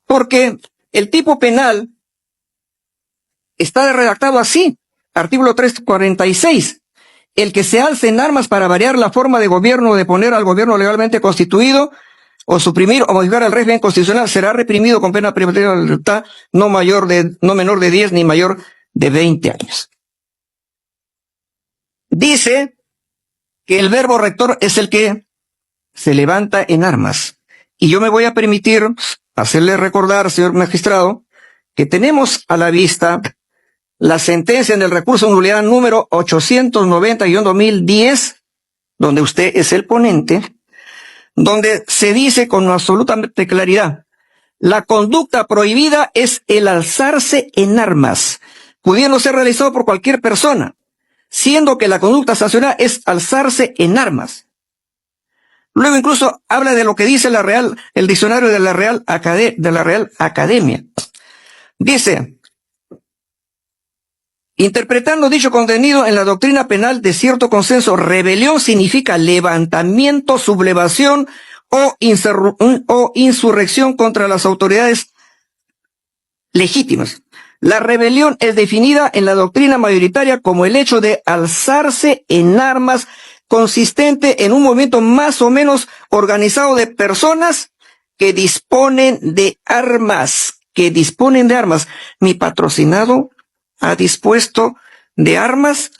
Porque el tipo penal está redactado así, artículo 346. El que se alce en armas para variar la forma de gobierno o de poner al gobierno legalmente constituido, o suprimir o modificar el régimen constitucional, será reprimido con pena privativa de libertad no menor de 10 ni mayor de 20 años. Dice que el verbo rector es el que se levanta en armas. Y yo me voy a permitir hacerle recordar, señor magistrado, que tenemos a la vista la sentencia en el recurso de nulidad número 890-2010, donde usted es el ponente, donde se dice con absoluta claridad: la conducta prohibida es el alzarse en armas, pudiendo ser realizado por cualquier persona, siendo que la conducta sancionada es alzarse en armas. Luego incluso habla de lo que dice el diccionario de la Real Academia. Dice: interpretando dicho contenido en la doctrina penal de cierto consenso, rebelión significa levantamiento, sublevación o insurrección contra las autoridades legítimas. La rebelión es definida en la doctrina mayoritaria como el hecho de alzarse en armas, consistente en un movimiento más o menos organizado de personas que disponen de armas. Mi patrocinado ha dispuesto de armas.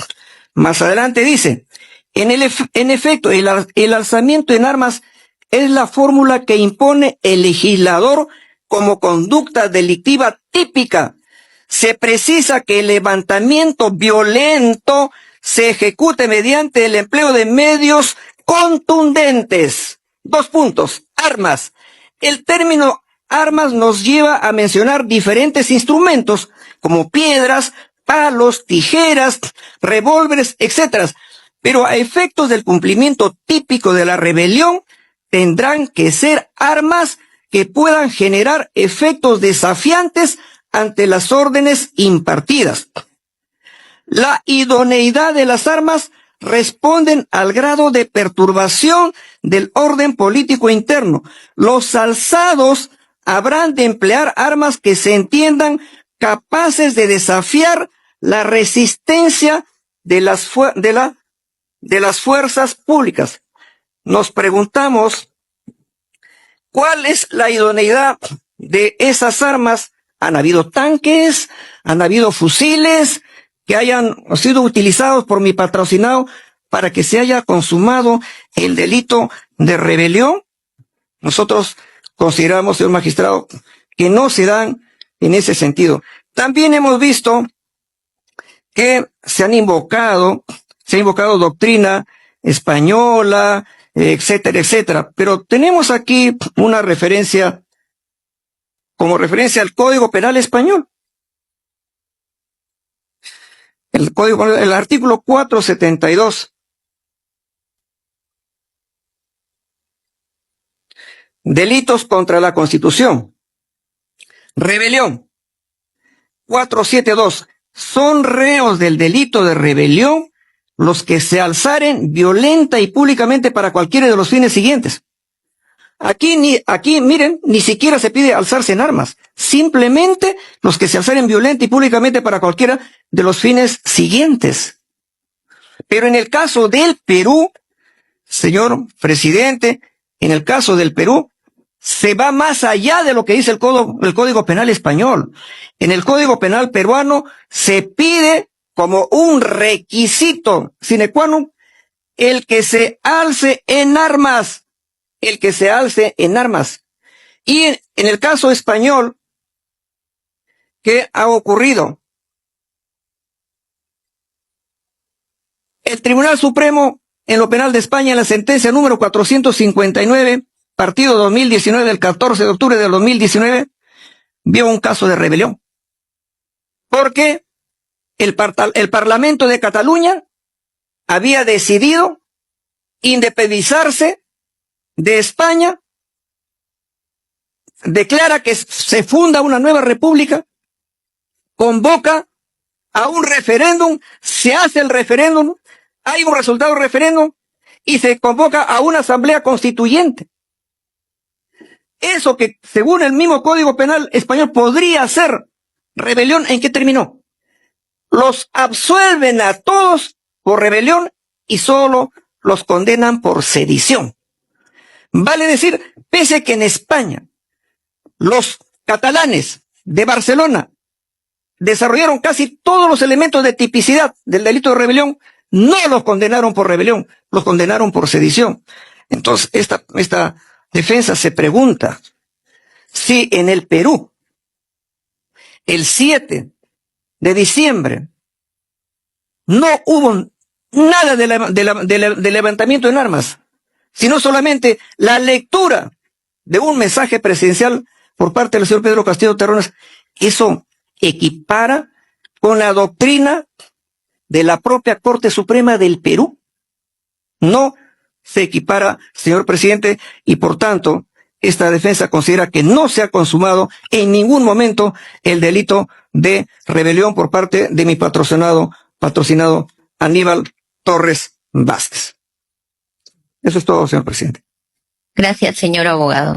Más adelante dice: en efecto, el alzamiento en armas es la fórmula que impone el legislador como conducta delictiva típica. Se precisa que el levantamiento violento se ejecute mediante el empleo de medios contundentes. Armas. El término armas nos lleva a mencionar diferentes instrumentos como piedras, palos, tijeras, revólveres, etc. Pero a efectos del cumplimiento típico de la rebelión, tendrán que ser armas que puedan generar efectos desafiantes ante las órdenes impartidas. La idoneidad de las armas responden al grado de perturbación del orden político interno. Los alzados habrán de emplear armas que se entiendan capaces de desafiar la resistencia de las fuerzas públicas. Nos preguntamos, ¿cuál es la idoneidad de esas armas? ¿Han habido tanques? ¿Han habido fusiles que hayan sido utilizados por mi patrocinado para que se haya consumado el delito de rebelión? Nosotros consideramos, señor magistrado, que no se dan en ese sentido. También hemos visto que se ha invocado doctrina española, etcétera, etcétera. Pero tenemos aquí una referencia, como referencia al Código Penal español. El artículo 472. Delitos contra la Constitución. Rebelión. 472. Son reos del delito de rebelión los que se alzaren violenta y públicamente para cualquiera de los fines siguientes. Aquí, miren, ni siquiera se pide alzarse en armas. Simplemente los que se alzaren violenta y públicamente para cualquiera de los fines siguientes. Pero en el caso del Perú, señor presidente, en el caso del Perú, se va más allá de lo que dice el Código Penal español. En el Código Penal peruano se pide como un requisito sine qua non el que se alce en armas. El que se alce en armas. Y en el caso español, ¿qué ha ocurrido? El Tribunal Supremo, en lo penal de España, en la sentencia número 459, partido 2019, del 14 de octubre del 2019, vio un caso de rebelión. Porque el Parlamento de Cataluña había decidido independizarse de España, declara que se funda una nueva república, convoca a un referéndum, se hace el referéndum, hay un resultado del referéndum y se convoca a una asamblea constituyente. eso que según el mismo Código Penal español podría ser rebelión, ¿en qué terminó? Los absuelven a todos por rebelión y solo los condenan por sedición. Vale decir, pese que en España los catalanes de Barcelona desarrollaron casi todos los elementos de tipicidad del delito de rebelión, no los condenaron por rebelión, los condenaron por sedición. Entonces, esta defensa se pregunta si en el Perú, el 7 de diciembre, no hubo nada de levantamiento en armas, sino solamente la lectura de un mensaje presidencial por parte del señor Pedro Castillo Terrones. Eso equipara con la doctrina de la propia Corte Suprema del Perú. No se equipara, señor presidente, y por tanto, esta defensa considera que no se ha consumado en ningún momento el delito de rebelión por parte de mi patrocinado Aníbal Torres Vázquez. Eso es todo, señor presidente. Gracias, señor abogado.